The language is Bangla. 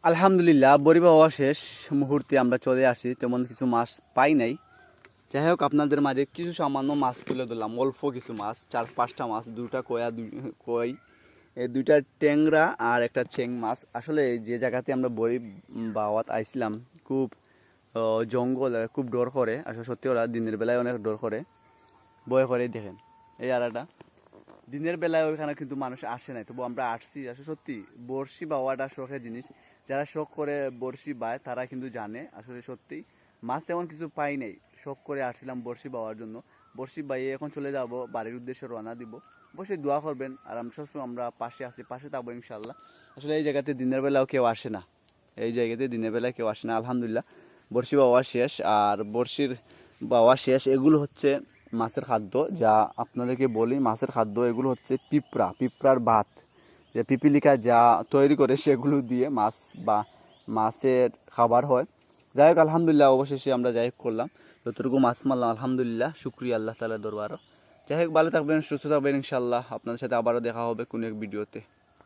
আলহামদুলিল্লাহ বড়ি পাওয়া শেষ মুহূর্তে আমরা চলে আসি, তেমন কিছু মাছ পাই নাই। যাই হোক, আপনাদের মাঝে কিছু সামান্য মাছ তুলে ধরলাম, অল্প কিছু মাছ, 4-5টা মাছ, দুটা কয়া, কই, এই দুইটা ট্যাংরা আর একটা চেং মাছ। আসলে যে জায়গাতে আমরা বড়ি বাওয়াত আইছিলাম, খুব জঙ্গল, খুব ডর করে। আসলে সত্যি ওরা দিনের বেলায় অনেক ডর করে, ভয় করে। দেখেন এই আড়াটা, দিনের বেলায় ওইখানে কিন্তু মানুষ আসে নাই, তবু আমরা আসছি। আসলে সত্যি বড়শি বাওয়াটা শখের জিনিস। যারা শখ করে বড়শি বায় তারা কিন্তু জানে আসলে সত্যি মাছ তেমন কিছু পাই নাই। শখ করে আসছিলাম বড়শি বাওয়ার জন্য। বড়শি বাইয়ে এখন চলে যাব, বাড়ির উদ্দেশ্যে রওনা দিব। অবশ্যই দোয়া করবেন, আর আমরা সবসময় আমরা পাশে আছি, পাশে থাকবো ইনশাল্লাহ। আসলে এই জায়গাতে দিনের বেলাও কেউ আসে না, এই জায়গাতে দিনের বেলায় কেউ আসে না। আলহামদুলিল্লাহ বড়শি বাওয়া শেষ, আর বড়শির বাওয়া শেষ। এগুলো হচ্ছে মাছের খাদ্য, যা আপনাদেরকে বলি মাছের খাদ্য। এগুলো হচ্ছে পিঁপড়ার ভাত, যে পিপিলিকা যা তৈরি করে সেগুলো দিয়ে মাছ বা মাছের খাবার হয়। যাই হোক আলহামদুলিল্লাহ, অবশেষে আমরা যাই হোক করলাম, যতটুকু মাছ মারলাম আলহামদুলিল্লাহ, শুক্রিয়া আল্লাহ তাআলার দরবারও। যাই হোক, ভালো থাকবেন, সুস্থ থাকবেন ইনশাল্লাহ। আপনাদের সাথে আবারও দেখা হবে কোনো এক ভিডিওতে।